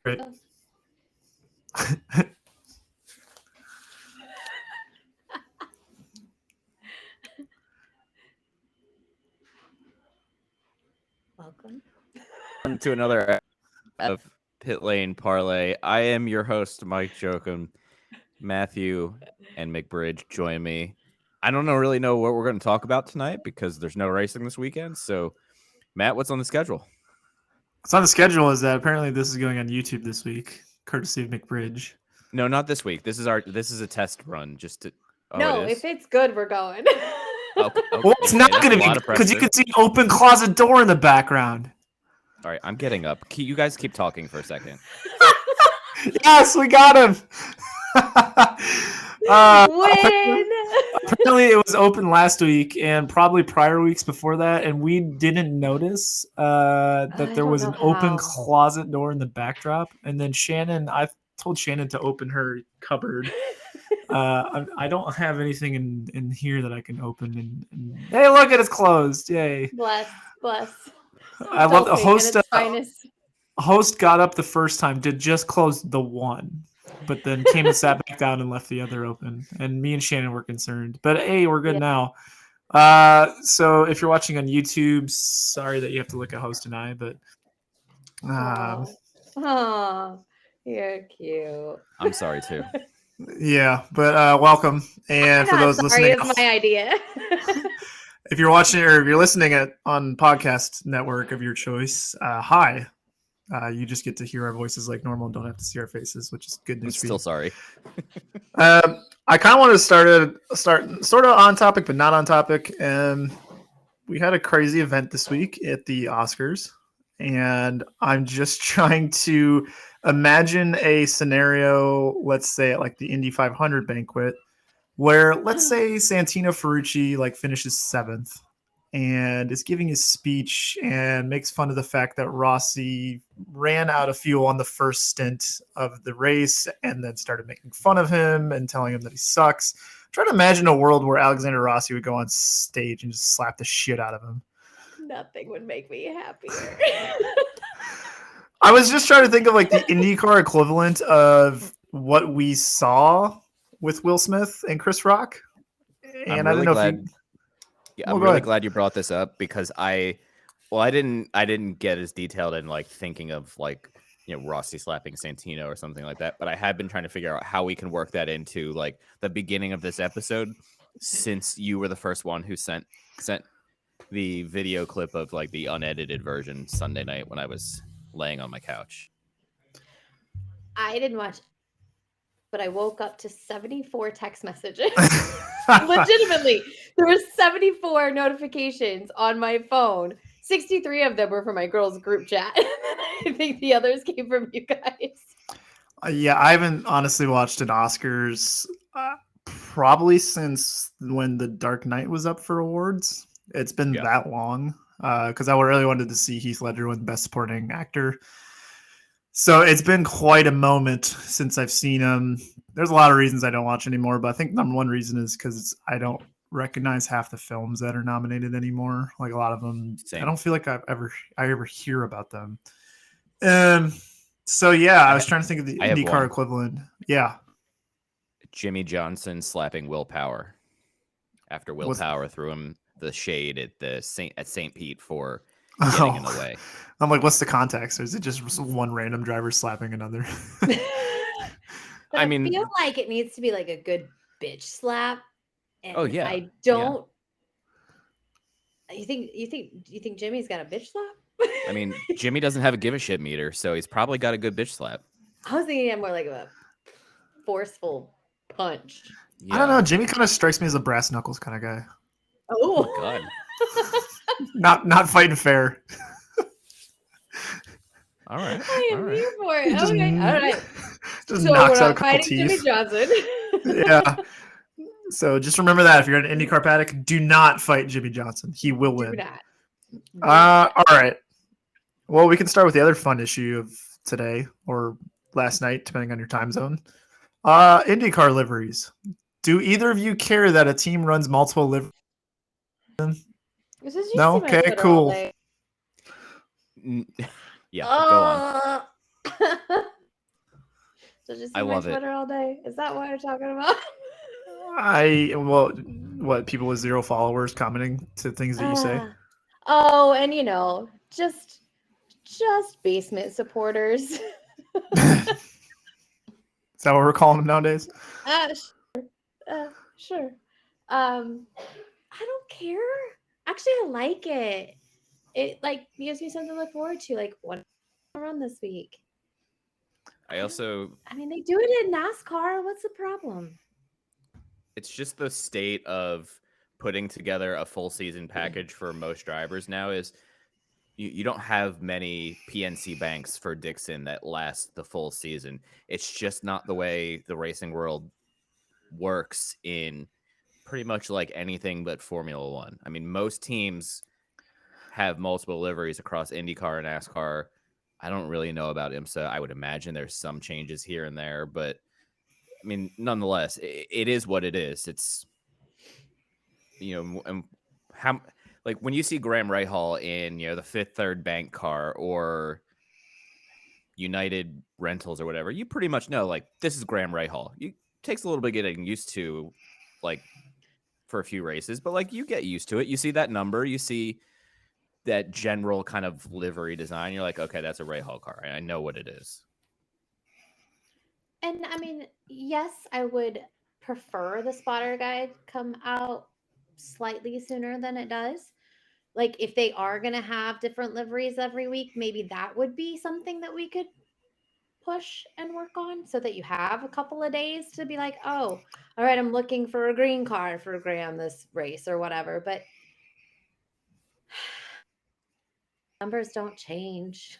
Great. Welcome to another of Pit Lane Parlay. I am your host, Mike Jokum. Matthew and McBridge join me. I don't really know what we're going to talk about tonight because there's no racing this weekend. So, Matt, what's on the schedule? What's on the schedule is that apparently this is going on YouTube this week, courtesy of McBridge. No, not this week. This is a test run just to. Oh, no, if it's good, we're going. Okay. Well, it's not going to be because you can see open closet door in the background. All right, I'm getting up. You guys keep talking for a second. Yes, we got him. Win. Apparently, it was open last week and probably prior weeks before that, and we didn't notice that there was an open closet door in the backdrop. And then I told Shannon to open her cupboard. I don't have anything in here that I can open. And hey, look, it's closed! Yay! Bless. I love the host. Host got up the first time, did just close the one, but then came and sat back down and left the other open. And me and Shannon were concerned, but hey, we're good now. So if you're watching on YouTube, sorry that you have to look at host and I, but you're cute. I'm sorry too. Yeah, but welcome. And for those listening, it's my idea. If you're watching or if you're listening on podcast network of your choice, hi. You just get to hear our voices like normal and don't have to see our faces, which is good news. I'm still sorry. I kind of want to start sort of on topic, but not on topic. We had a crazy event this week at the Oscars, and I'm just trying to imagine a scenario, let's say at like the Indy 500 banquet, where let's say Santino Ferrucci finishes 7th and is giving his speech and makes fun of the fact that Rossi ran out of fuel on the first stint of the race and then started making fun of him and telling him that he sucks. Try to imagine a world where Alexander Rossi would go on stage and just slap the shit out of him. Nothing would make me happier. I was just trying to think of the INDYCAR equivalent of what we saw with Will Smith and Chris Rock. And I don't know I'm really glad you brought this up because I didn't get as detailed in thinking of Rossi slapping Santino or something like that, but I have been trying to figure out how we can work that into the beginning of this episode, since you were the first one who sent the video clip of the unedited version Sunday night when I was laying on my couch. I didn't watch, but I woke up to 74 text messages. Legitimately, there were 74 notifications on my phone. 63 of them were from my girls' group chat. I think the others came from you guys. Yeah, I haven't honestly watched an Oscars probably since when The Dark Knight was up for awards. It's been that long because I really wanted to see Heath Ledger win Best Supporting Actor. So it's been quite a moment since I've seen him. There's a lot of reasons I don't watch anymore, but I think number one reason is because I don't recognize half the films that are nominated anymore. A lot of them, I don't feel like I ever hear about them. So yeah, I was trying to think of the INDYCAR equivalent. Yeah, Jimmy Johnson slapping Will Power after Will Power threw him the shade at St. Pete for getting in the way. I'm like, what's the context? Or is it just one random driver slapping another? I feel like it needs to be a good bitch slap. And I don't. Yeah. You think Jimmy's got a bitch slap? Jimmy doesn't have a give a shit meter, so he's probably got a good bitch slap. I was thinking more like a forceful punch. Yeah. I don't know. Jimmy kind of strikes me as a brass knuckles kind of guy. Oh God. not fighting fair. All right. I am here for it. Okay. All right. Just knocks out a couple fighting teeth. Jimmy Johnson. Yeah. So just remember that if you're an INDYCAR paddock, do not fight Jimmy Johnson. He will win. Do not. All right. Well, we can start with the other fun issue of today or last night, depending on your time zone. INDYCAR liveries. Do either of you care that a team runs multiple liveries? No? Okay, cool. Yeah, go on. So just I see my love it. Twitter all day. Is that what you're talking about? What people with 0 followers commenting to things that you say? Oh, and just basement supporters. Is that what we're calling them nowadays? Sure. I don't care. Actually, I like it. It gives me something to look forward to. Like, what run this week? I mean, they do it in NASCAR. What's the problem? It's just the state of putting together a full season package for most drivers now is you don't have many PNC banks for Dixon that last the full season. It's just not the way the racing world works in pretty much like anything but Formula One. I mean, most teams have multiple liveries across INDYCAR and NASCAR. I don't really know about IMSA. I would imagine there's some changes here and there, but I mean, nonetheless, it is what it is. It's, and how, like when you see Graham Rahal in, the Fifth Third Bank car or United Rentals or whatever, you pretty much know, like, this is Graham Rahal. It takes a little bit getting used to, like, for a few races, but like you get used to it. You see that number, you see that general kind of livery design. You're like, okay, that's a Rahal car. I know what it is. And I mean, yes, I would prefer the spotter guide come out slightly sooner than it does. Like, if they are going to have different liveries every week, maybe that would be something that we could push and work on so that you have a couple of days to be like, oh, all right, I'm looking for a green car for Graham this race or whatever. But numbers don't change.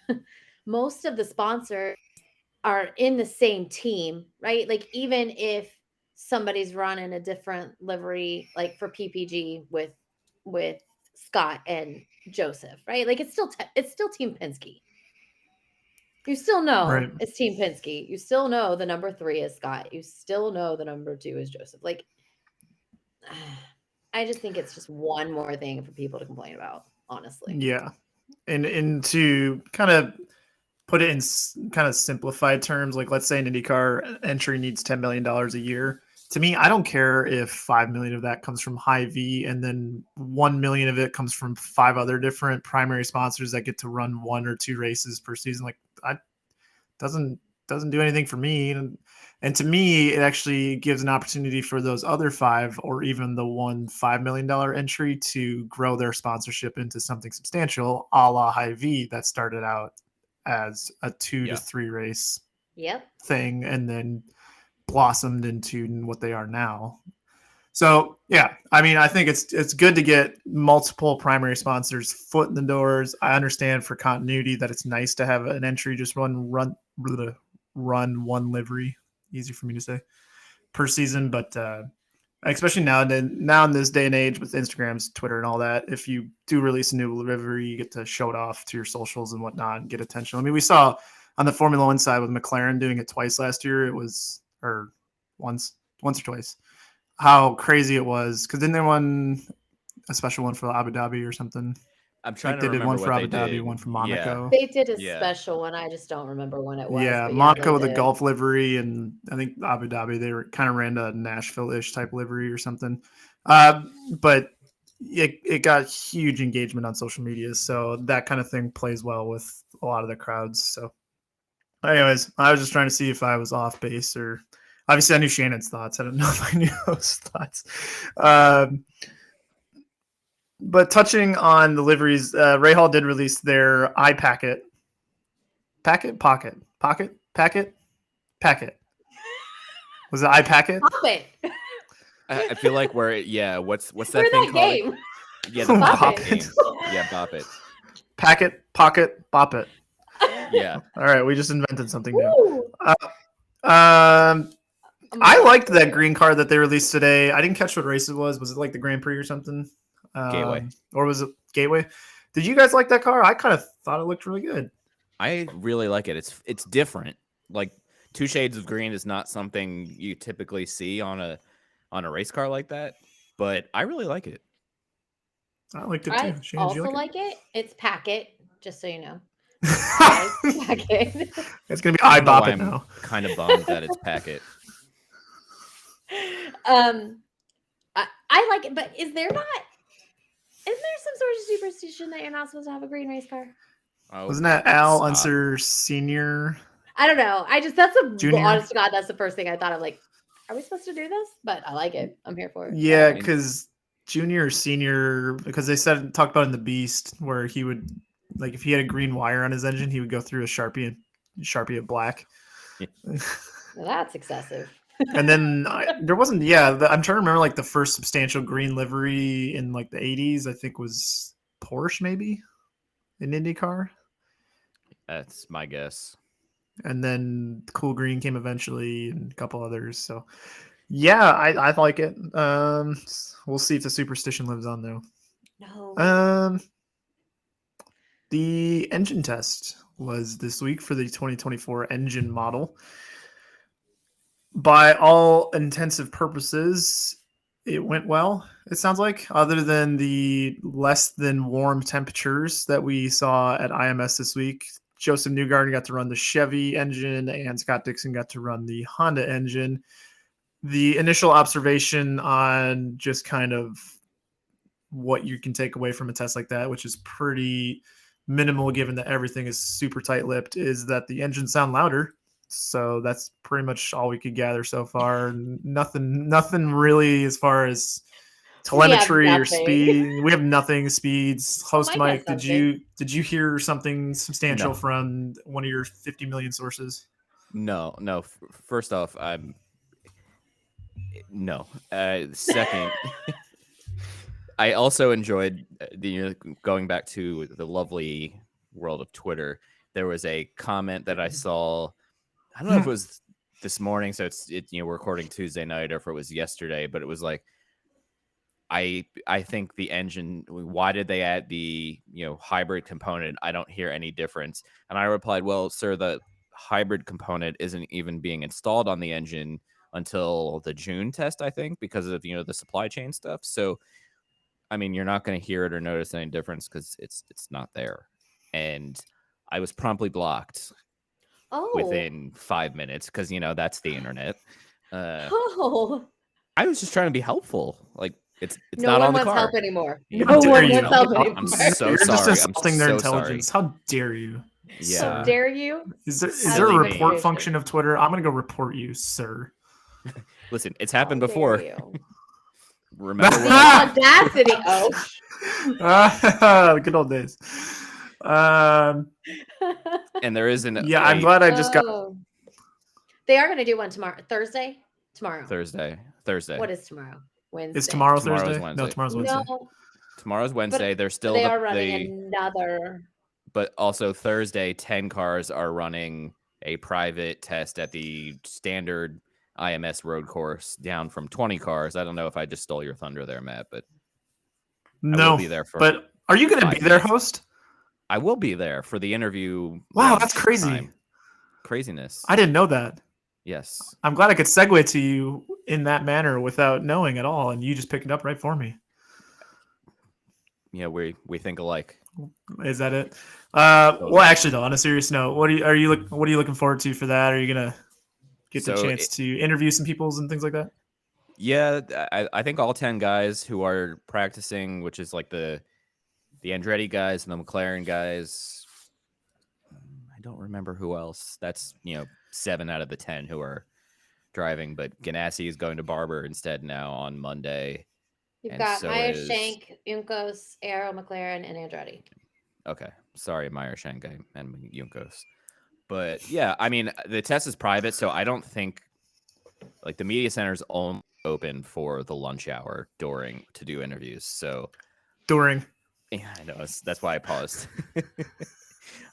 Most of the sponsors are in the same team, right? Like, even if somebody's running a different livery, like for PPG with Scott and Joseph, right? Like, it's still Team Penske. You still know it's Team Penske. You still know the number 3 is Scott. You still know the number 2 is Joseph. Like, I just think it's just one more thing for people to complain about, honestly. Yeah. And to kind of put it in kind of simplified terms, like let's say an IndyCar entry needs $10 million a year. To me, I don't care if 5 million of that comes from Hy-Vee and then 1 million of it comes from 5 other different primary sponsors that get to run 1 or 2 races per season. Like, doesn't do anything for me. And to me, it actually gives an opportunity for those other 5 or even the one $5 million entry to grow their sponsorship into something substantial, a la Hy-Vee that started out as a 2 to 3 race thing and then blossomed into what they are now. So yeah, I mean, I think it's good to get multiple primary sponsors foot in the doors. I understand for continuity that it's nice to have an entry just run one livery, easy for me to say, per season. But especially now in this day and age with Instagrams, Twitter, and all that, if you do release a new livery, you get to show it off to your socials and whatnot and get attention. I mean, we saw on the Formula One side with McLaren doing it twice last year. It was, or once or twice, how crazy it was, because then they won a special one for Abu Dhabi or something. I'm trying to remember. They did one for Abu Dhabi, one for Monaco. They did a special one. I just don't remember when it was. Yeah, Monaco with a Gulf livery, and I think Abu Dhabi they were kind of ran a Nashville-ish type livery or something. But it got huge engagement on social media, so that kind of thing plays well with a lot of the crowds. So, anyways, I was just trying to see if I was off base, or obviously I knew Shannon's thoughts. I don't know if I knew those thoughts. But touching on the liveries, Rahal did release their iPacket. Pocket. Was it iPacket? Pocket. I feel like what's that thing called? Game. Yeah, the Pocket game. Yeah, Bop It. Packet, Pocket, Bop It. Yeah. All right, we just invented something new. I liked that green card that they released today. I didn't catch what race it was. Was it like the Grand Prix or something? Gateway. Or was it Gateway? Did you guys like that car? I kind of thought it looked really good. I really like it. It's different. Like 2 shades of green is not something you typically see on a race car like that, but I really like it. I liked it too. I also like it. It's Packet, just so you know. packet. It's gonna be eye bopping I'm now. kind of bummed that it's packet. I like it, but isn't there some sort of superstition that you're not supposed to have a green race car? Oh, Wasn't that Al stop. Unser Senior? I don't know. Honest to God, that's the first thing I thought of. Like, are we supposed to do this? But I like it. I'm here for it. Yeah, because Junior or Senior, because they talked about in the Beast where he would, like, if he had a green wire on his engine, he would go through a Sharpie it black. Yeah. Well, that's excessive. And then there wasn't, I'm trying to remember, like, the first substantial green livery in, like, the 80s, I think was Porsche, maybe, in INDYCAR. That's my guess. And then Cool Green came eventually, and a couple others. So, yeah, I like it. We'll see if the superstition lives on, though. No. The engine test was this week for the 2024 engine model. By all intensive purposes, it went well, it sounds like, other than the less than warm temperatures that we saw at IMS this week. Joseph Newgarden got to run the Chevy engine, and Scott Dixon got to run the Honda engine. The initial observation on just kind of what you can take away from a test like that, which is pretty minimal given that everything is super tight-lipped, is that the engines sound louder. So that's pretty much all we could gather so far. Nothing really as far as telemetry or speed. We have nothing. Speeds. Host Mike, did you hear something substantial from one of your 50 million sources? No. First off, second, I also enjoyed going back to the lovely world of Twitter. There was a comment that I saw. I don't know if it was this morning, so we're recording Tuesday night, or if it was yesterday, but it was like, I think the engine, why did they add the hybrid component? I don't hear any difference. And I replied, well, sir, the hybrid component isn't even being installed on the engine until the June test, I think, because of the supply chain stuff. So I mean, you're not going to hear it or notice any difference because it's not there. And I was promptly blocked within 5 minutes because that's the internet. I was just trying to be helpful. Like it's no not on the car. No one wants help anymore. No one wants help anymore. I'm so You're sorry. just insulting their intelligence. Sorry. How dare you? Yeah. How dare you? Is there a report function of Twitter? I'm gonna go report you, sir. Listen, it's happened before. Remember the audacity? Good old days. And there isn't. I'm glad I just got. They are going to do one tomorrow. Thursday. Thursday. What is tomorrow? Wednesday. Is tomorrow Tomorrow's Thursday? Wednesday. No, tomorrow's Wednesday. No. Tomorrow's Wednesday. They're still. They are running another. But also Thursday, 10 cars are running a private test at the standard IMS road course, down from 20 cars. I don't know if I just stole your thunder there, Matt, but no, I will be there for. But are you going to be there, host? I will be there for the interview. Wow, that's crazy. Time. Craziness. I didn't know that. Yes. I'm glad I could segue to you in that manner without knowing at all, and you just picked it up right for me. Yeah, we think alike. Is that it? Well, actually, though, on a serious note, what are you looking forward to for that? Are you gonna get the chance to interview some peoples and things like that? Yeah, I think all 10 guys who are practicing, which is like the Andretti guys and the McLaren guys. I don't remember who else. That's 7 out of the 10 who are driving, but Ganassi is going to Barber instead now on Monday. You've got Meyer Shank, Juncos, Arrow, McLaren, and Andretti. Okay. Sorry, Meyer Shank and Juncos. But yeah, I mean, the test is private, so I don't think like the media center is only open for the lunch hour to do interviews. So yeah, I know that's why I paused.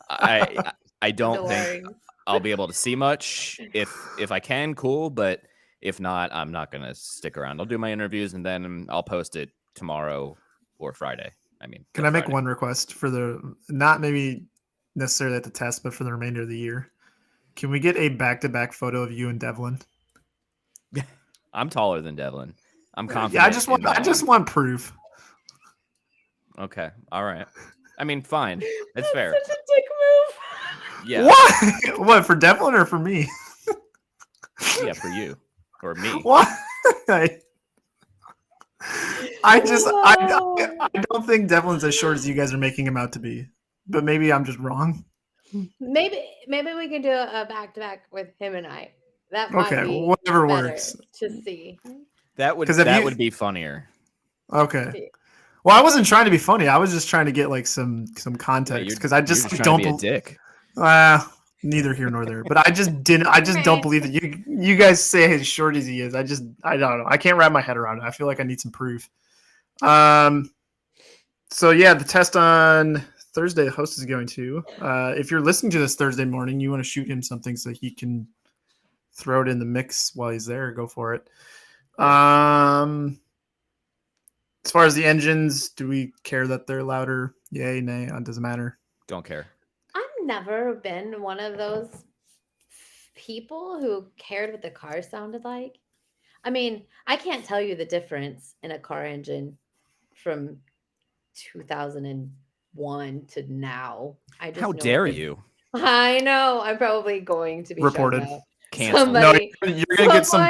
I don't think I'll be able to see much. If I can, cool, but if not, I'm not gonna stick around. I'll do my interviews and then I'll post it tomorrow or Friday. I mean, can I make one request for not maybe necessarily at the test, but for the remainder of the year? Can we get a back-to-back photo of you and Devlin? I'm taller than Devlin. I'm confident. Yeah, I just want proof. Okay, all right. I mean, fine. That's fair. Such a dick move. Yeah. What? What, for Devlin or for me? Yeah, for you or me. What? I don't think Devlin's as short as you guys are making him out to be, but maybe I'm just wrong. Maybe we can do a back-to-back with him and I. That might Okay, be whatever better works. to see. That would be funnier. Okay. Well, I wasn't trying to be funny. I was just trying to get like some context because I just you're don't be a dick. Neither here nor there. But I just don't believe that you guys say as short as he is. I don't know. I can't wrap my head around it. I feel like I need some proof. So yeah, the test on Thursday, the host is going to. If you're listening to this Thursday morning, you want to shoot him something so he can throw it in the mix while he's there. Go for it. As far as the engines, do we care that they're louder? Yay, nay, it doesn't matter. Don't care. I've never been one of those people who cared what the car sounded like. I mean, I can't tell you the difference in a car engine from 2001 to now. I just How know dare you? I know. I'm probably going to be reported. Canceled. No, you're gonna get some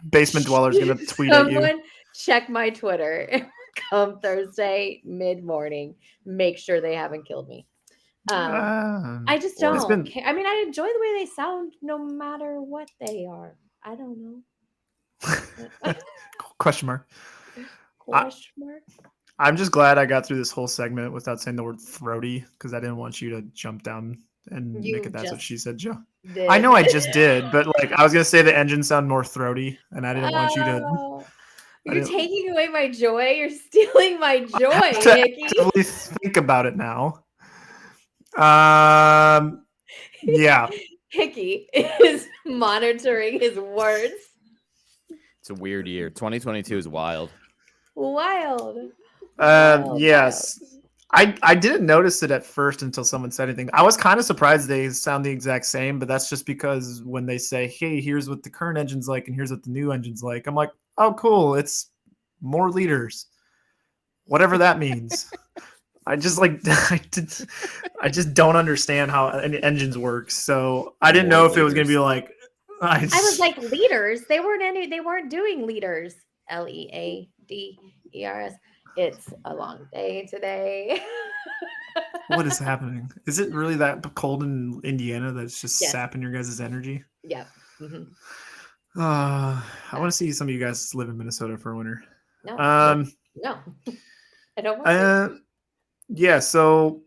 basement dwellers gonna tweet at you. Someone check my Twitter come Thursday mid-morning. Make sure they haven't killed me. I just don't care. I mean, I enjoy the way they sound no matter what they are. I don't know. Question mark. Question mark. I'm just glad I got through this whole segment without saying the word throaty because I didn't want you to jump down and make it that's what she said, Joe. Did. I know I just did, but like I was gonna say the engines sound more throaty, and I didn't want you to. You're taking away my joy. You're stealing my joy, Hickey. Actively think about it now. Yeah. Hickey is monitoring his words. It's a weird year. 2022 is wild. Wild. Yes. I didn't notice it at first until someone said anything. I was kind of surprised they sound the exact same, but that's just because when they say, hey, here's what the current engine's like and here's what the new engine's like, I'm like, oh, cool. It's more liters. Whatever that means. I just don't understand how engines work. So I didn't know if it was going to be like. I was like liters. They weren't doing liters. LEADERS. It's a long day today. What is happening? Is it really that cold in Indiana that's just sapping your guys' energy? Yep. Mm-hmm. I want to see some of you guys live in Minnesota for winter. No. No. I don't want to. Yeah, so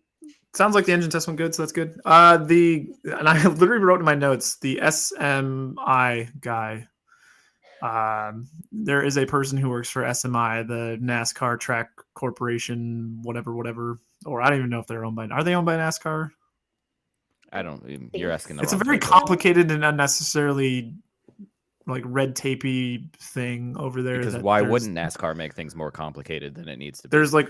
sounds like the engine test went good, so that's good. And I literally wrote in my notes the SMI guy. There is a person who works for SMI, the NASCAR Track Corporation, whatever. Or I don't even know if they're owned by. Are they owned by NASCAR? I don't. You're asking. It's a very complicated and unnecessarily like red tapey thing over there. Because why wouldn't NASCAR make things more complicated than it needs to be? There's like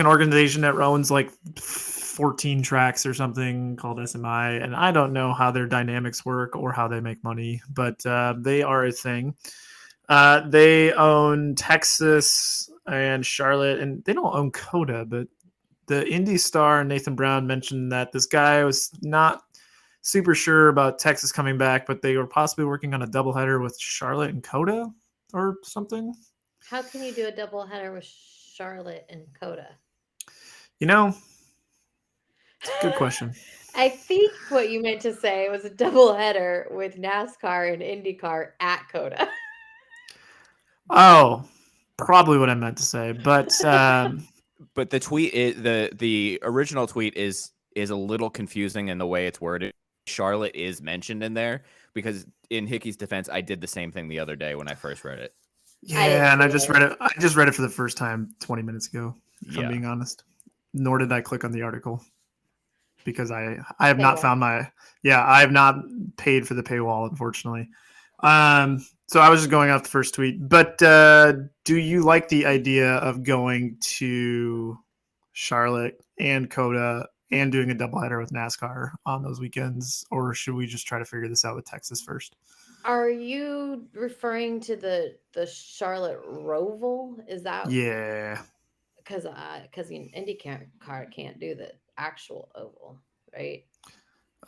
an organization that owns like 14 tracks or something called SMI, and I don't know how their dynamics work or how they make money, but they are a thing. They own Texas and Charlotte, and they don't own COTA, but the Indy star Nathan Brown mentioned that this guy was not super sure about Texas coming back, but they were possibly working on a doubleheader with Charlotte and COTA or something. How can you do a doubleheader with Charlotte and COTA? You know, it's a good question. I think what you meant to say was a doubleheader with NASCAR and INDYCAR at COTA. Oh, probably what I meant to say, but but the tweet is the original tweet is a little confusing in the way it's worded. Charlotte is mentioned in there because in Hickey's defense, I did the same thing the other day when I first read it. Yeah, and I just read it. I just read it for the first time 20 minutes ago, if I'm being honest. Nor did I click on the article because I have not found I have not paid for the paywall, unfortunately. So I was just going off the first tweet. But do you like the idea of going to Charlotte and COTA and doing a doubleheader with NASCAR on those weekends, or should we just try to figure this out with Texas first? Are you referring to the Charlotte Roval? Is that because INDYCAR can't do the actual oval, right?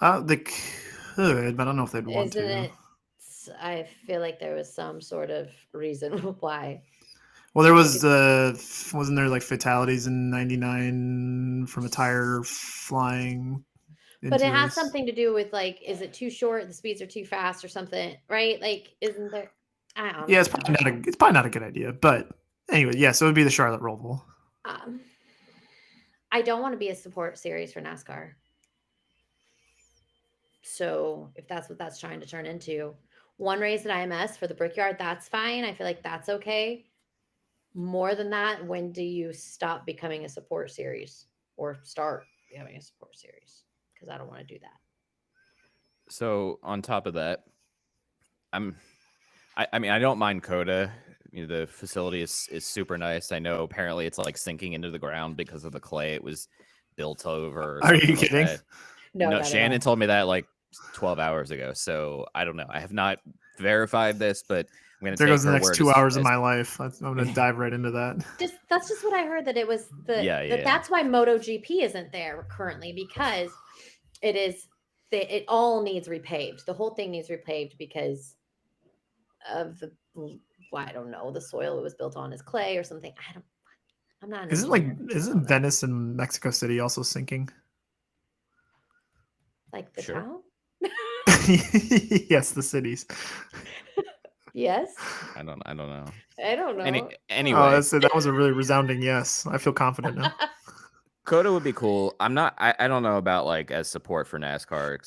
They could, but I don't know if they'd want Isn't to. it? I feel like there was some sort of reason why. Well, there was wasn't there like fatalities in '99 from a tire flying But into it a has race? something to do with like, is it too short? The speeds are too fast, or something, right? Like, isn't there? I Yeah, honestly don't know. it's probably not a good idea. But anyway, yeah, so it would be the Charlotte Roval. Um, I don't want to be a support series for NASCAR. So if that's what that's trying to turn into, one race at IMS for the Brickyard, that's fine. I feel like that's okay. More than that, when do you stop becoming a support series or start becoming a support series? Because I don't want to do that. So on top of that, I mean, I don't mind Coda. You know, the facility is super nice. I know apparently it's like sinking into the ground because of the clay it was built over or Are something you like kidding? that. No, No, not at Shannon all. told me that like 12 hours ago. So I don't know. I have not verified this, but I'm going to There take goes the her next word 2 hours of as my life. I'm going to dive right into that. That's just what I heard, that it was yeah. that's why MotoGP isn't there currently, because it all needs repaved. The whole thing needs repaved because of I don't know, the soil it was built on is clay or something. I'm not an engineer. I don't know Isn't that. Venice and Mexico City also sinking? Like the Sure. town? Yes, the cities. Yes. I don't know. I don't know. Anyway, That was a really resounding yes. I feel confident now. Coda would be cool. I don't know about like as support for NASCAR.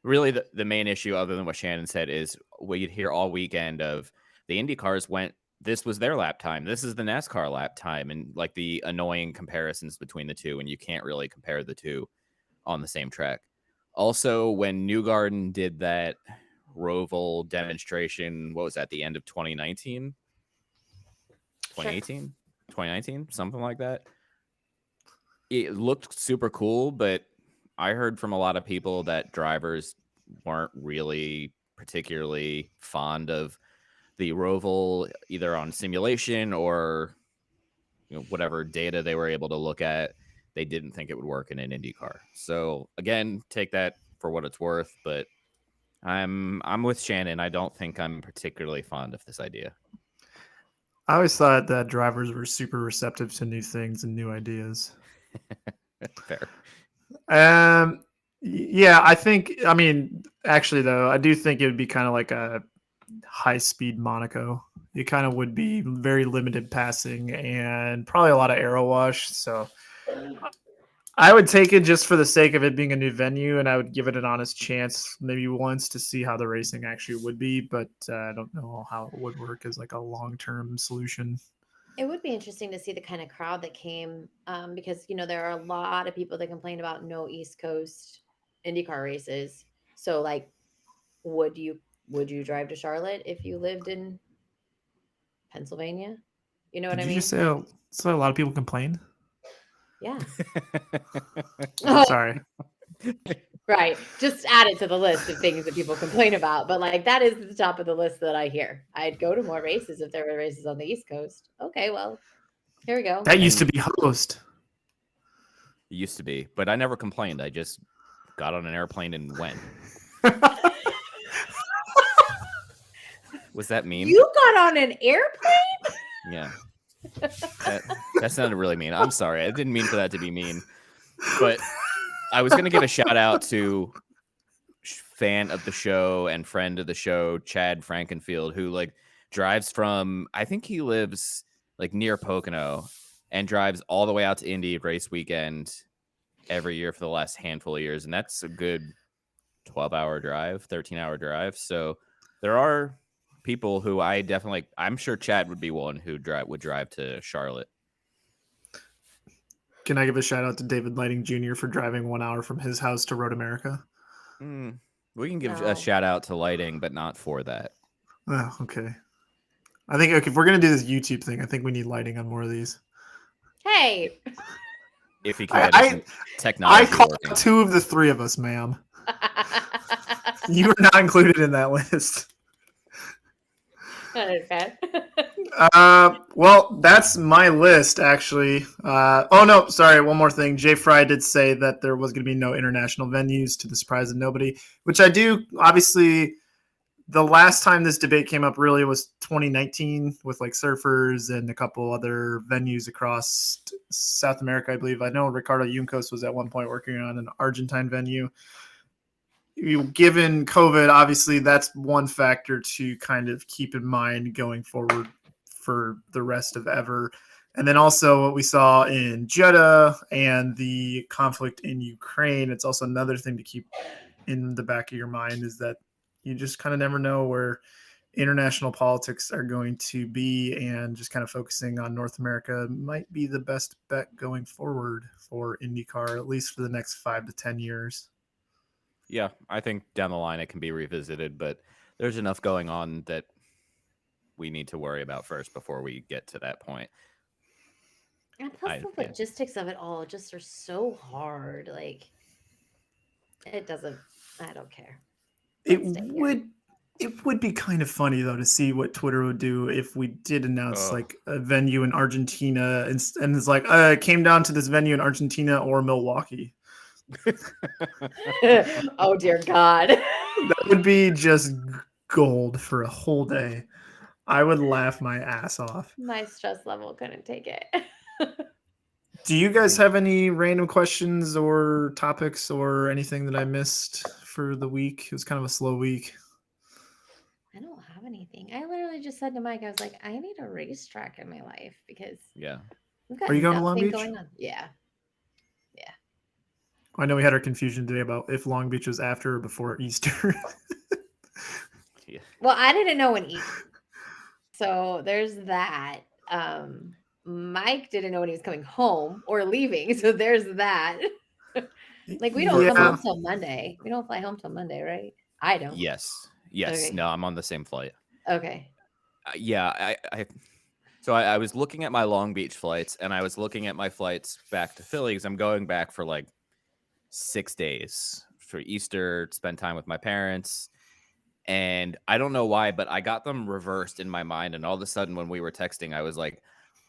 Really, the main issue, other than what Shannon said, is what you'd hear all weekend of the Indy cars went. This was their lap time. This is the NASCAR lap time, and like the annoying comparisons between the two, and you can't really compare the two on the same track. Also, when Newgarden did that Roval demonstration, what was that? The end of 2019, 2018, 2019, something like that. It looked super cool, but I heard from a lot of people that drivers weren't really particularly fond of the Roval, either on simulation or whatever data they were able to look at. They didn't think it would work in an IndyCar. So again, take that for what it's worth, but I'm with Shannon. I don't think I'm particularly fond of this idea. I always thought that drivers were super receptive to new things and new ideas. Fair. Yeah, I mean, actually, though, I do think it would be kind of like a high speed Monaco. It kind of would be very limited passing and probably a lot of aero wash. So I would take it just for the sake of it being a new venue, and I would give it an honest chance, maybe once, to see how the racing actually would be. But I don't know how it would work as like a long term solution. It would be interesting to see the kind of crowd that came, because there are a lot of people that complain about no East Coast IndyCar races. So, like, would you drive to Charlotte if you lived in Pennsylvania? You know what Did I you just mean? say so a lot of people complain? Yeah. I'm sorry. Right. Just add it to the list of things that people complain about. But like, that is the top of the list that I hear. I'd go to more races if there were races on the East Coast. Okay, well, here we go. That used to be host. It used to be, but I never complained. I just got on an airplane and went. Was that mean? You got on an airplane? Yeah. That sounded really mean. I'm sorry. I didn't mean for that to be mean. But I was going to give a shout out to fan of the show and friend of the show, Chad Frankenfield, who like drives from, I think he lives like near Pocono and drives all the way out to Indy race weekend every year for the last handful of years. And that's a good 12-hour drive, 13-hour drive. So there are people who I'm sure Chad would be one who would drive to Charlotte. Can I give a shout out to David Lighting Jr. for driving 1 hour from his house to Road America? We can give a shout out to Lighting, but not for that. Oh, okay. I think if we're gonna do this YouTube thing, I think we need Lighting on more of these. Hey. If he can get some technology I called working. 2 of the 3 of us, ma'am. You are not included in that list. Not a fan. Well, that's my list, actually. Oh, no, sorry. One more thing. Jay Fry did say that there was going to be no international venues, to the surprise of nobody, which I do. Obviously, the last time this debate came up really was 2019 with like surfers and a couple other venues across South America, I believe. I know Ricardo Juncos was at one point working on an Argentine venue. Given COVID, obviously, that's one factor to kind of keep in mind going forward for the rest of ever. And then also what we saw in Jeddah and the conflict in Ukraine, it's also another thing to keep in the back of your mind is that you just kind of never know where international politics are going to be, and just kind of focusing on North America might be the best bet going forward for INDYCAR, at least for the next 5 to 10 years. Yeah, I think down the line it can be revisited, but there's enough going on that we need to worry about first before we get to that point. And plus the logistics of it all just are so hard. Like, it doesn't, I don't care. It would be kind of funny though to see what Twitter would do if we did announce like a venue in Argentina and it's like it came down to this venue in Argentina or Milwaukee. Oh dear God. That would be just gold for a whole day. I would laugh my ass off. My stress level couldn't take it. Do you guys have any random questions or topics or anything that I missed for the week? It was kind of a slow week. I don't have anything. I literally just said to Mike, I was like, I need a racetrack in my life because we've got Are you going to Long Beach? Going on. Yeah. I know we had our confusion today about if Long Beach was after or before Easter. Well, I didn't know when Easter. So there's that. Mike didn't know when he was coming home or leaving. So there's that. Like, we don't come home till Monday. We don't fly home till Monday, right? I don't. Yes. Okay. No, I'm on the same flight. Okay. So I was looking at my Long Beach flights, and I was looking at my flights back to Philly because I'm going back for like 6 days for Easter, spend time with my parents. And I don't know why, but I got them reversed in my mind. And all of a sudden, when we were texting, I was like,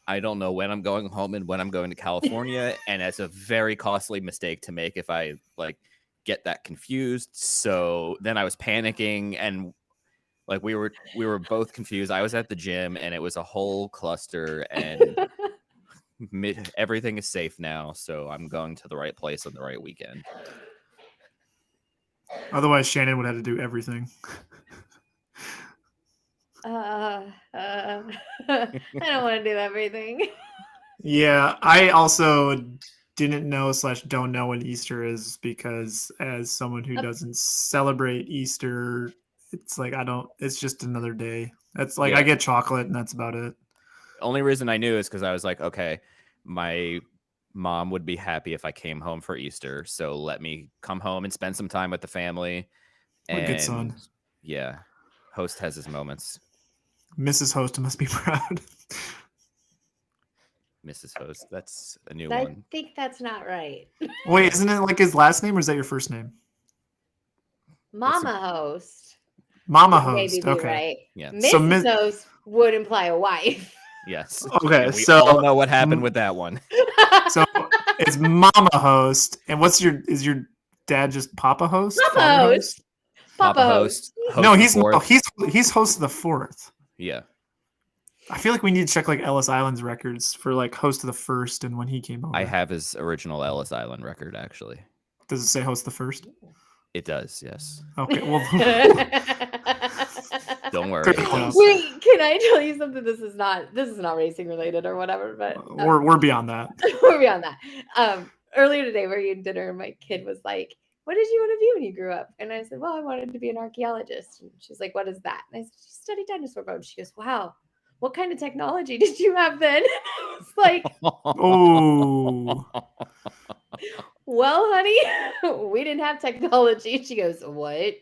I don't know when I'm going home and when I'm going to California. And it's a very costly mistake to make if I like get that confused. So then I was panicking, and like we were both confused. I was at the gym, and it was a whole cluster, and everything is safe now. So I'm going to the right place on the right weekend. Otherwise, Shannon would have to do everything. I don't want to do everything. Yeah, I also didn't know / don't know when Easter is because as someone who doesn't celebrate Easter, it's like it's just another day. That's like I get chocolate and that's about it. Only reason I knew is because I was like, okay, my mom would be happy if I came home for Easter, so let me come home and spend some time with the family. What a good son. Yeah, Host has his moments. Mrs. Host must be proud. Mrs. Host, that's a new one. I think that's not right. Wait, isn't it like his last name or is that your first name? Mama Host. Mama Host. Maybe okay. Right. Yeah. Mrs. Host would imply a wife. Yes. Okay. We all know what happened with that one. So it's Mama Host, and is your dad just Papa Host? Papa Host. Papa Host. No, he's host of the fourth. Yeah. I feel like we need to check like Ellis Island's records for like host of the first and when he came over. I have his original Ellis Island record actually. Does it say host the first? It does, yes. Okay, well. Don't worry. Wait, can I tell you something? This is not racing related or whatever, but we're beyond that. We're beyond that. Earlier today, we're eating dinner, and my kid was like, "What did you want to be when you grew up?" And I said, "Well, I wanted to be an archaeologist." And she's like, "What is that?" And I said, "She studied dinosaur bones." She goes, "Wow, what kind of technology did you have then?" I was like, "Oh." Well, honey, we didn't have technology. She goes, "What?"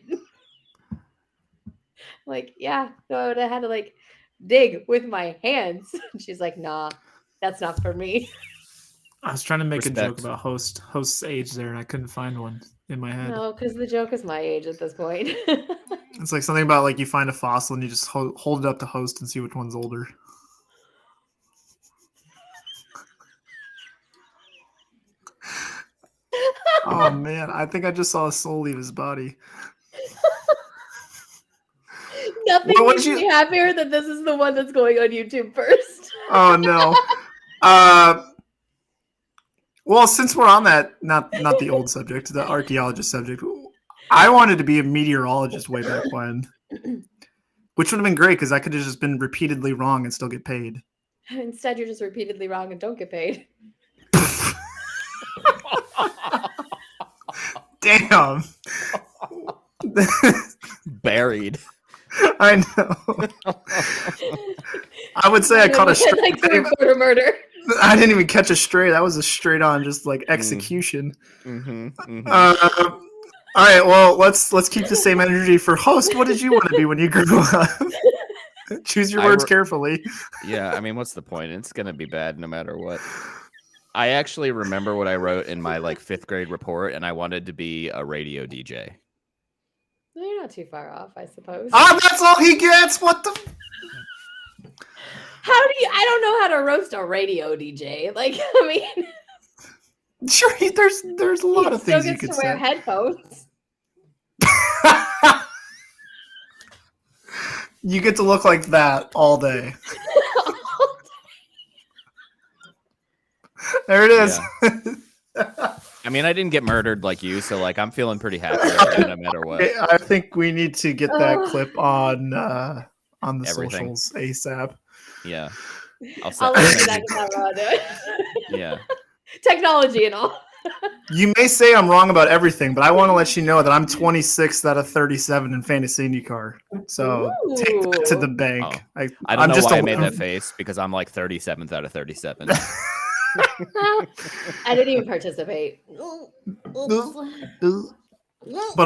Like, yeah, so I would have had to like dig with my hands. She's like, "Nah, that's not for me." I was trying to make a joke about host's age there, and I couldn't find one. in my head. No, because the joke is my age at this point. It's like something about like you find a fossil and you just hold it up to host and see which one's older. Oh man, I think I just saw a soul leave his body. Nothing makes me happier than this is the one that's going on YouTube first. Oh no. Well, since we're on that, not the old subject, the archaeologist subject, I wanted to be a meteorologist way back when, which would have been great because I could have just been repeatedly wrong and still get paid. Instead, you're just repeatedly wrong and don't get paid. Damn. Buried. I know. I would say I caught a straight. Like 3/4 murder. I didn't even catch a stray. That was a straight on, just like execution. All right, well, let's keep the same energy for host. What did you want to be when you grew up? Choose your words carefully. Yeah, I mean, what's the point? It's gonna be bad no matter what. I actually remember what I wrote in my like 5th grade report, and I wanted to be a radio DJ. No, you're not too far off, I suppose. Oh, that's all he gets. What the? How do you? I don't know how to roast a radio DJ. Like, I mean, sure, there's a lot of things you could say. Wear headphones. You get to look like that all day. There it is. Yeah. I mean, I didn't get murdered like you, so like I'm feeling pretty happy right now, no matter what. I think we need to get that clip on the Everything. socials ASAP. Yeah, I'll let you do it. Yeah, technology and all. You may say I'm wrong about everything, but I want to let you know that I'm 26th out of 37 in fantasy INDYCAR. So take that to the bank. Oh. I don't know why I made that face because I'm like 37th out of 37. I didn't even participate. But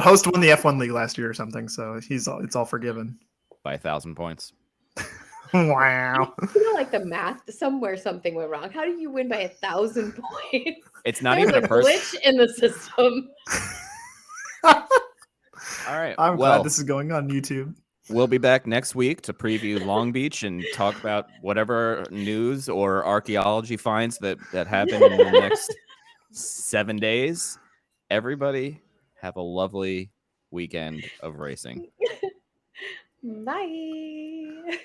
host won the F1 league last year or something, so it's all forgiven. By 1,000 points. Wow. You know, like the math, something went wrong. How do you win by 1,000 points? It's not even a glitch in the system. All right. I'm glad this is going on YouTube. We'll be back next week to preview Long Beach and talk about whatever news or archaeology finds that happen in the next 7 days. Everybody have a lovely weekend of racing. Bye.